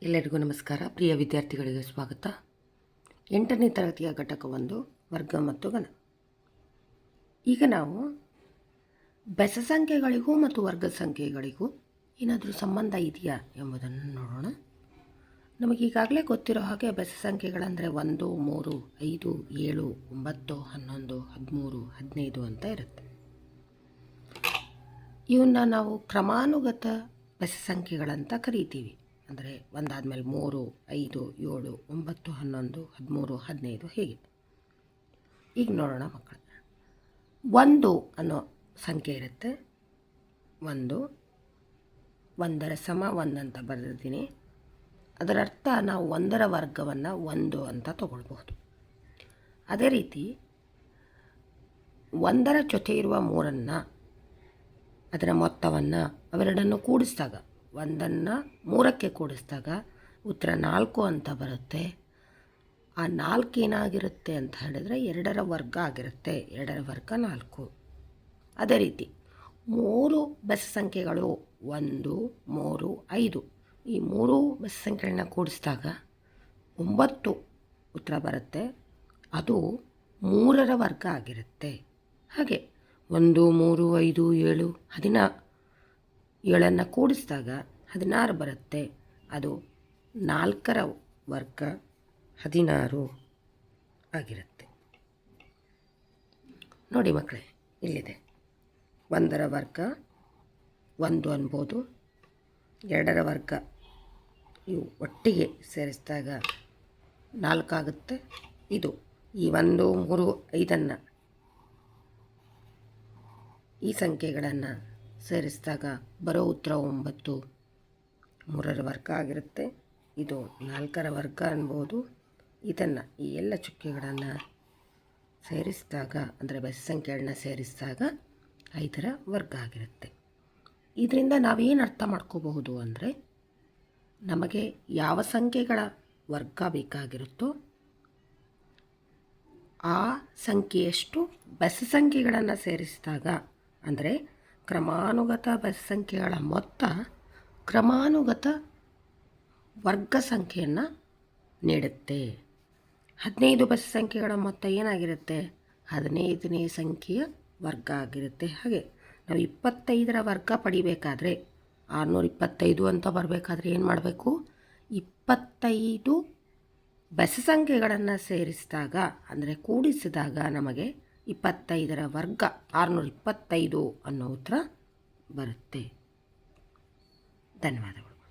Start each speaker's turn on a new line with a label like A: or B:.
A: ಎಲ್ಲರಿಗೂ ನಮಸ್ಕಾರ. ಪ್ರಿಯ ವಿದ್ಯಾರ್ಥಿಗಳಿಗೆ ಸ್ವಾಗತ. 8ನೇ ತರಗತಿಯ ಘಟಕ 1 ವರ್ಗ ಮತ್ತು ಘನ. ಈಗ ನಾವು ಬೆಸ ಸಂಖ್ಯೆಗಳಿಗೂ ಮತ್ತು ವರ್ಗ ಸಂಖ್ಯೆಗಳಿಗೂ ಏನಾದರೂ ಸಂಬಂಧ ಇದೆಯಾ ಎಂಬುದನ್ನು ನೋಡೋಣ. ನಮಗೀಗಾಗಲೇ ಗೊತ್ತಿರೋ ಹಾಗೆ ಬೆಸ ಸಂಖ್ಯೆಗಳಂದರೆ 1, 3, 5, 7, 9, 11, 13, 15 ಅಂತ ಇರುತ್ತೆ. ಇವನ್ನ ನಾವು ಕ್ರಮಾನುಗತ ಬೆಸ ಸಂಖ್ಯೆಗಳಂತ ಕರೀತೀವಿ. ಅಂದರೆ ಒಂದಾದಮೇಲೆ 3, 5, 7, 9, 11, 13, 15 ಹೀಗೆ. ಈಗ ನೋಡೋಣ ಮಕ್ಕಳು. 1 ಅನ್ನೋ ಸಂಖ್ಯೆ ಇರುತ್ತೆ. 1 1 ಸಮ 1 ಅಂತ ಬರೆದಿದ್ದೀನಿ. ಅದರರ್ಥ ನಾವು 1ರ ವರ್ಗವನ್ನು 1 ಅಂತ ತಗೊಳ್ಬಹುದು. ಅದೇ ರೀತಿ 1ರ ಜೊತೆ ಇರುವ 3ನ್ನು ಅದರ ಮೊತ್ತವನ್ನು ಅವೆರಡನ್ನು ಕೂಡಿಸಿದಾಗ 1ನ್ನು 3ಕ್ಕೆ ಕೂಡಿಸಿದಾಗ ಉತ್ತರ 4 ಅಂತ ಬರುತ್ತೆ. ಆ 4 ಏನಾಗಿರುತ್ತೆ ಅಂತ ಹೇಳಿದ್ರೆ 2ರ ವರ್ಗ ಆಗಿರುತ್ತೆ. 2ರ ವರ್ಗ 4. ಅದೇ ರೀತಿ 3 ಬೆಸ ಸಂಖ್ಯೆಗಳು 1, 3, 5 ಈ 3 ಬೆಸ ಸಂಖ್ಯೆಗಳನ್ನ ಕೂಡಿಸಿದಾಗ 9 ಉತ್ತರ ಬರುತ್ತೆ. ಅದು 3ರ ವರ್ಗ ಆಗಿರುತ್ತೆ. ಹಾಗೆ 1, 3, 5, 7, 7ನ್ನು ಕೂಡಿಸಿದಾಗ 16 ಬರುತ್ತೆ. ಅದು 4ರ ವರ್ಗ 16 ಆಗಿರುತ್ತೆ. ನೋಡಿ ಮಕ್ಕಳೇ, ಇಲ್ಲಿದೆ 1ರ ವರ್ಗ 1 ಅನ್ಬೋದು, 2ರ ವರ್ಗ ಇವು ಒಟ್ಟಿಗೆ ಸೇರಿಸಿದಾಗ 4 ಆಗುತ್ತೆ. ಇದು ಈ 1, 3, 5ನ್ನು ಈ ಸಂಖ್ಯೆಗಳನ್ನು ಸೇರಿಸಿದಾಗ ಬರೋ ಉತ್ತರ 9 3ರ ವರ್ಗ ಆಗಿರುತ್ತೆ. ಇದು 4ರ ವರ್ಗ ಅನ್ಬೋದು. ಇದನ್ನು ಈ ಎಲ್ಲ ಚುಕ್ಕೆಗಳನ್ನು ಸೇರಿಸಿದಾಗ ಅಂದರೆ ಬೆಸ ಸಂಖ್ಯೆಗಳನ್ನ ಸೇರಿಸಿದಾಗ 5ರ ವರ್ಗ ಆಗಿರುತ್ತೆ. ಇದರಿಂದ ನಾವೇನು ಅರ್ಥ ಮಾಡ್ಕೋಬಹುದು ಅಂದರೆ, ನಮಗೆ ಯಾವ ಸಂಖ್ಯೆಗಳ ವರ್ಗ ಬೇಕಾಗಿರುತ್ತೋ ಆ ಸಂಖ್ಯೆಯಷ್ಟು ಬೆಸ ಸಂಖ್ಯೆಗಳನ್ನು ಸೇರಿಸಿದಾಗ, ಅಂದರೆ ಕ್ರಮಾನುಗತ ಬೆಸ ಸಂಖ್ಯೆಗಳ ಮೊತ್ತ ಕ್ರಮಾನುಗತ ವರ್ಗ ಸಂಖ್ಯೆಯನ್ನು ನೀಡುತ್ತೆ. 15 ಬೆಸ ಸಂಖ್ಯೆಗಳ ಮೊತ್ತ ಏನಾಗಿರುತ್ತೆ? 15ನೇ ಸಂಖ್ಯೆಯ ವರ್ಗ ಆಗಿರುತ್ತೆ. ಹಾಗೆ ನಾವು 25ರ ವರ್ಗ ಪಡಿಬೇಕಾದ್ರೆ 625 ಅಂತ ಬರಬೇಕಾದ್ರೆ ಏನು ಮಾಡಬೇಕು? 25 ಬೆಸ ಸಂಖ್ಯೆಗಳನ್ನು ಸೇರಿಸಿದಾಗ ಅಂದರೆ ಕೂಡಿಸಿದಾಗ ನಮಗೆ 25ರ ವರ್ಗ 625 ಅನ್ನೋ ಉತ್ತರ ಬರುತ್ತೆ. ಧನ್ಯವಾದಗಳು.